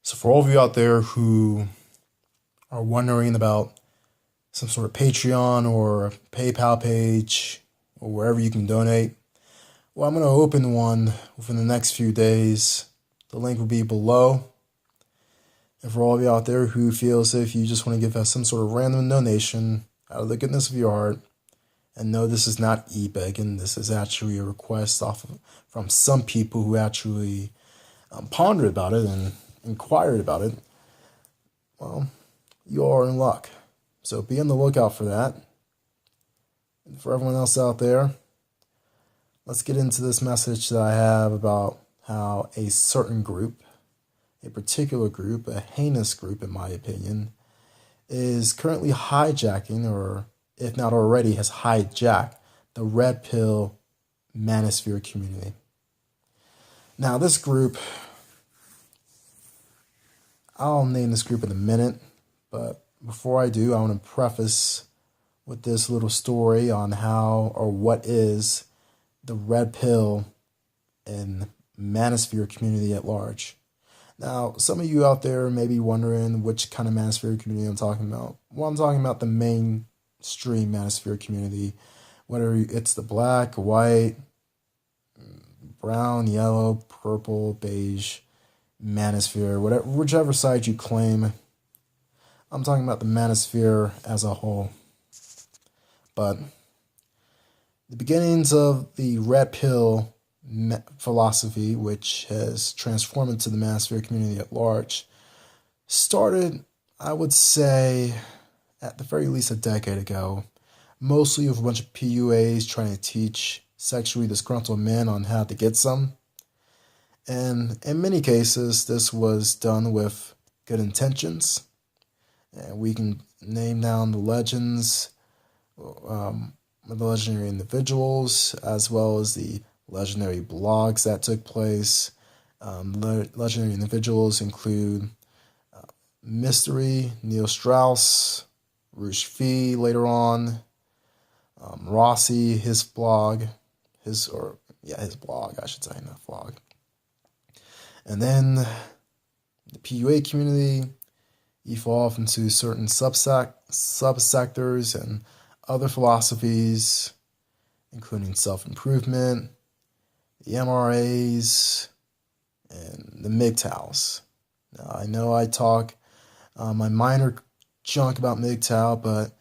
So for all of you out there who are wondering about some sort of Patreon or PayPal page or wherever you can donate, well, I'm going to open one within the next few days. The link will be below. And for all of you out there who feel as if you just want to give us some sort of random donation out of the goodness of your heart, and no, this is not e-begging. This is actually a request from some people who actually pondered about it and inquired about it. Well, you are in luck. So be on the lookout for that. And for everyone else out there, let's get into this message that I have about how a certain group, a particular group, a heinous group in my opinion, is currently hijacking, or if not already has hijacked, the red pill Manosphere community. Now this group, I'll name this group in a minute, but before I do, I want to preface with this little story on how or what is the red pill and Manosphere community at large. Now, some of you out there may be wondering which kind of Manosphere community I'm talking about. Well, I'm talking about the mainstream Manosphere community, whether it's the black, white, brown, yellow, purple, beige Manosphere, whichever side you claim. I'm talking about the Manosphere as a whole. But the beginnings of the red pill philosophy, which has transformed into the Manosphere community at large, started, I would say, at the very least a decade ago, mostly with a bunch of PUAs trying to teach sexually disgruntled men on how to get some. And in many cases, this was done with good intentions. And we can name down the legends, the legendary individuals, as well as the legendary blogs that took place. Legendary individuals include Mystery, Neil Strauss, Roosh Fee later on, Rossi, his blog, his blog, I should say, not vlog. And then the PUA community evolved into certain subsectors and other philosophies, including self-improvement, the MRAs, and the MGTOWs. Now, I know I talk my minor junk about MGTOW, but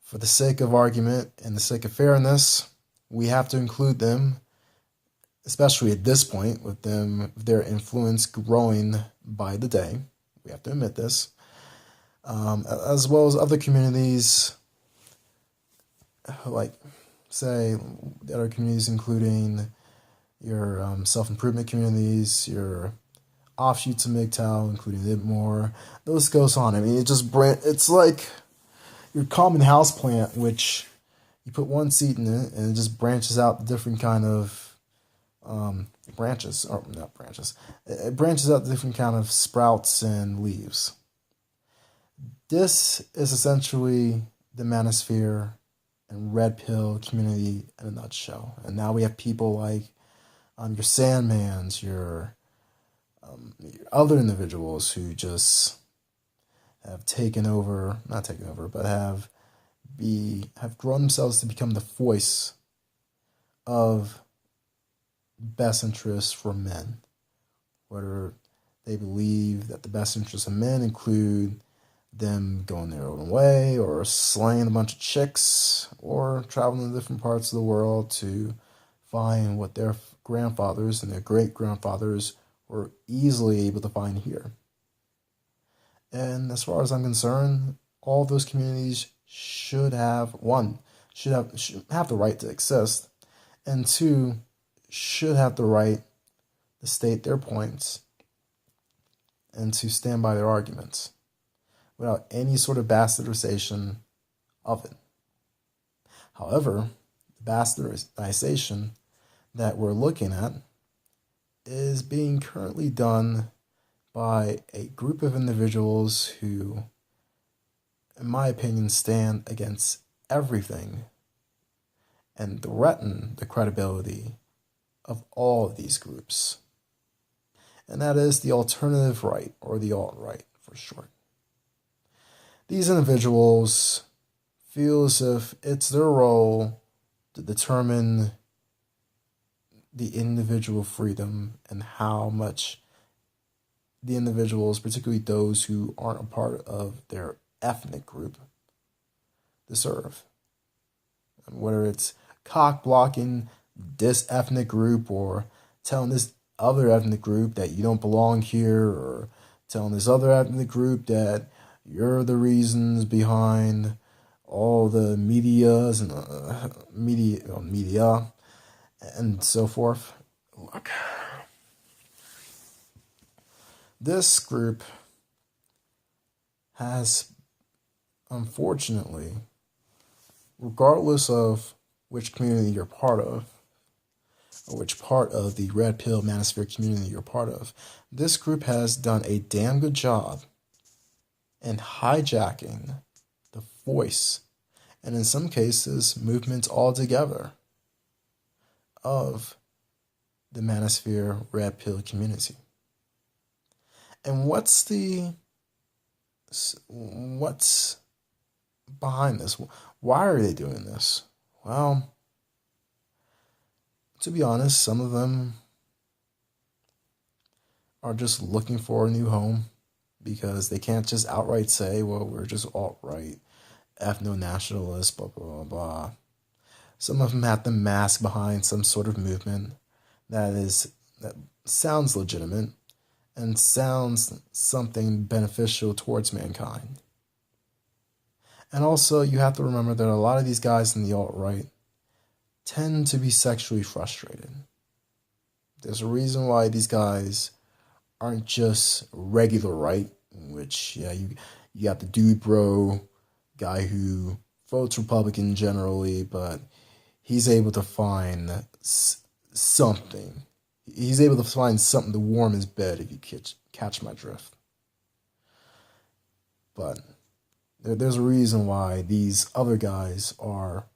for the sake of argument and the sake of fairness, we have to include them, especially at this point, with their influence growing by the day. We have to admit this. As well as other communities, like, say, the other communities including your self-improvement communities, your offshoots of MGTOW, including Libmore. The list goes on. I mean, it's like your common house plant, which you put one seed in it, and it just branches out different kind of branches, or not branches. It branches out different kind of sprouts and leaves. This is essentially the Manosphere and red pill community in a nutshell. And now we have people like your Sandmans, your other individuals who just have but have grown themselves to become the voice of best interests for men. Whether they believe that the best interests of men include them going their own way, or slaying a bunch of chicks, or traveling to different parts of the world to find what their grandfathers and their great-grandfathers were easily able to find here. And as far as I'm concerned, all those communities should have the right to exist, and two, should have the right to state their points and to stand by their arguments without any sort of bastardization of it. However, the bastardization that we're looking at is being currently done by a group of individuals who, in my opinion, stand against everything and threaten the credibility of all of these groups. and that is the alternative right, or the alt-right for short. These individuals feel as if it's their role to determine the individual freedom and how much the individuals, particularly those who aren't a part of their ethnic group, deserve. And whether it's cock blocking this ethnic group, or telling this other ethnic group that you don't belong here, or telling this other ethnic group that you're the reasons behind all the medias and media and so forth. Look, this group has, unfortunately, regardless of which community you're part of, or which part of the Red Pill Manosphere community you're part of, this group has done a damn good job in hijacking the voice, and in some cases, movements altogether, of the Manosphere Red Pill community. And what's behind this? Why are they doing this? Well, to be honest, some of them are just looking for a new home, because they can't just outright say, well, we're just alt-right, ethno-nationalists, blah, blah, blah, blah. Some of them have to mask behind some sort of movement that sounds legitimate and sounds something beneficial towards mankind. And also, you have to remember that a lot of these guys in the alt-right tend to be sexually frustrated. There's a reason why these guys aren't just regular right, in which, yeah, you got the dude bro guy who votes Republican generally, but he's able to find something. He's able to find something to warm his bed, if you catch my drift. But there's a reason why these other guys are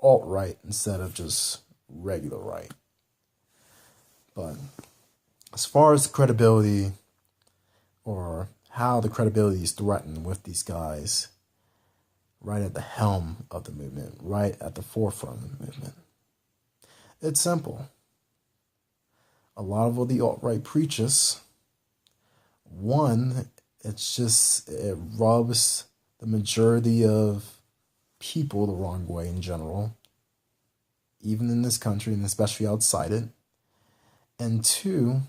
alt-right instead of just regular right. But as far as credibility, or how the credibility is threatened with these guys right at the helm of the movement, right at the forefront of the movement, it's simple. A lot of what the alt-right preaches, one, it rubs the majority of people the wrong way in general, even in this country and especially outside it. And two,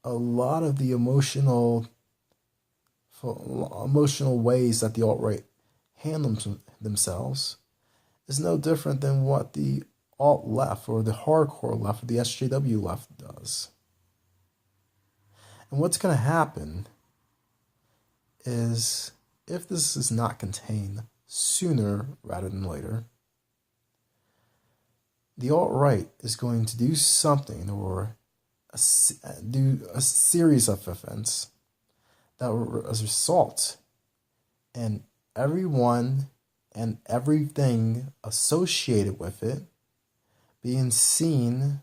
a lot of the emotional ways that the alt-right handle themselves is no different than what the alt-left, or the hardcore left, or the SJW left does. And what's going to happen is, if this is not contained sooner rather than later, the alt-right is going to do something, or do a series of events that will result in everyone and everything associated with it being seen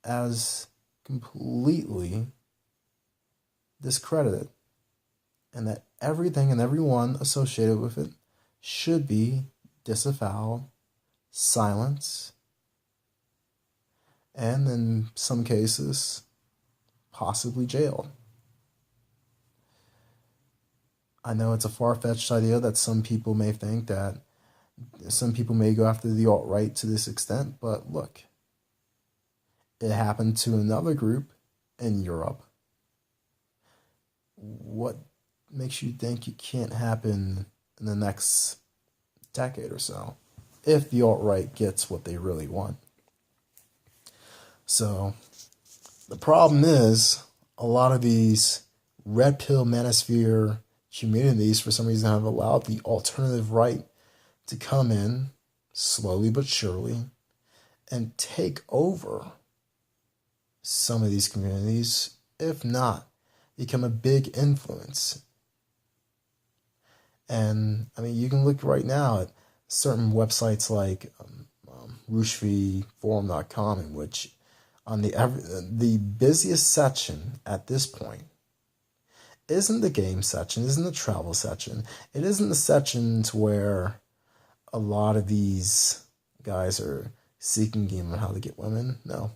as completely discredited, and that everything and everyone associated with it should be disavowed, silenced, and in some cases, possibly jailed. I know it's a far-fetched idea that some people may think that some people may go after the alt-right to this extent, but look, it happened to another group in Europe. What makes you think it can't happen in the next decade or so, if the alt-right gets what they really want? So the problem is, a lot of these red pill manosphere communities, for some reason, have allowed the alternative right to come in slowly but surely and take over some of these communities, if not become a big influence. And I mean, you can look right now at certain websites like rushvyforum.com, in which on the busiest section at this point isn't the game section, isn't the travel section. It isn't the sections where a lot of these guys are seeking game on how to get women. No.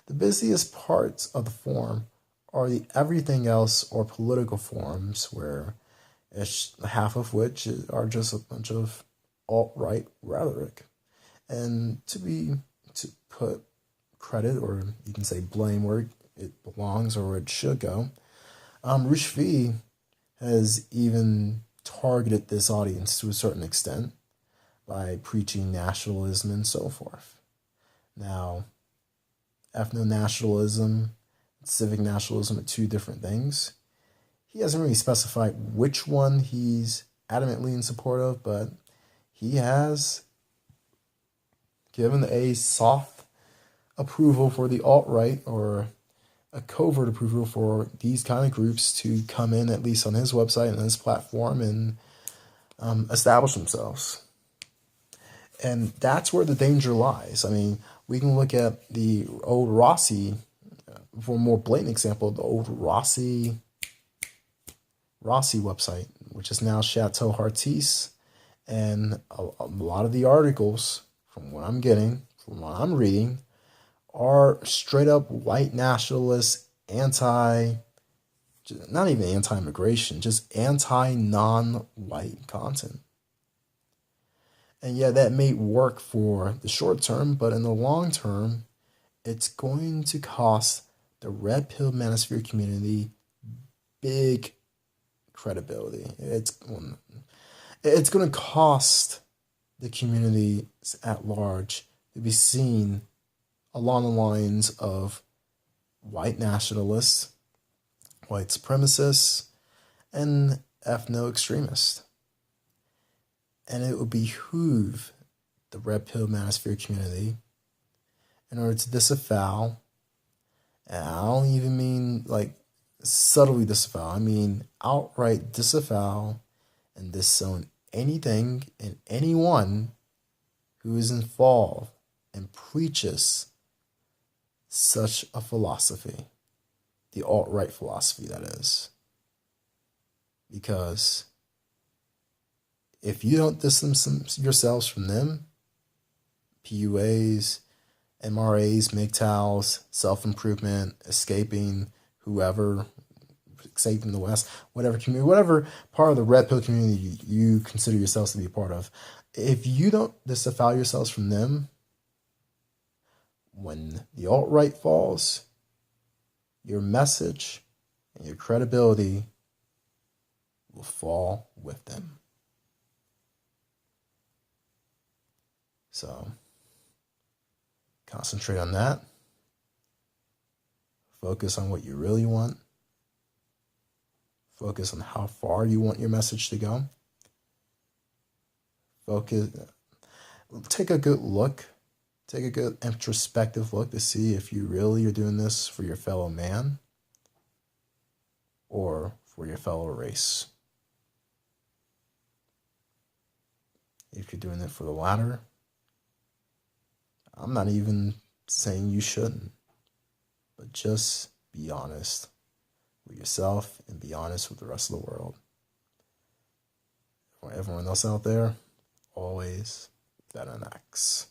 The busiest parts of the forum are the everything else or political forums where it's half of which are just a bunch of alt-right rhetoric. And to put credit, or you can say blame, where it belongs or where it should go, Rushvi has even targeted this audience to a certain extent by preaching nationalism and so forth. Now, ethno-nationalism, civic nationalism are two different things. He hasn't really specified which one he's adamantly in support of, but he has given a soft approval for the alt-right, or a covert approval for these kind of groups to come in, at least on his website and his platform, and establish themselves. And that's where the danger lies. I mean, we can look at the old Rossi, for a more blatant example, the old Rossi website, which is now Chateau Hartis, and a lot of the articles, from what I'm getting, from what I'm reading, are straight up white nationalist, not even anti-immigration, just anti-non-white content. And yeah, that may work for the short term, but in the long term, it's going to cost the Red Pill Manosphere community big credibility. It's going to cost the community at large to be seen along the lines of white nationalists, white supremacists, and ethno-extremists. And it would behoove the Red Pill Manosphere community, in order to disavow, and I don't even mean like subtly disavow, I mean outright disavow and disown anything and anyone who is involved and preaches such a philosophy, the alt-right philosophy, that is. Because if you don't distance yourselves from them, PUAs, MRAs, MGTOWs, self-improvement, escaping whoever, escaping the West, whatever community, whatever part of the Red Pill community you consider yourselves to be a part of, if you don't disavow yourselves from them, when the alt-right falls, your message and your credibility will fall with them. So, concentrate on that. Focus on what you really want. Focus on how far you want your message to go. Take a good look. Take a good introspective look to see if you really are doing this for your fellow man or for your fellow race. If you're doing it for the latter, I'm not even saying you shouldn't, but just be honest with yourself and be honest with the rest of the world. For everyone else out there, always better than X.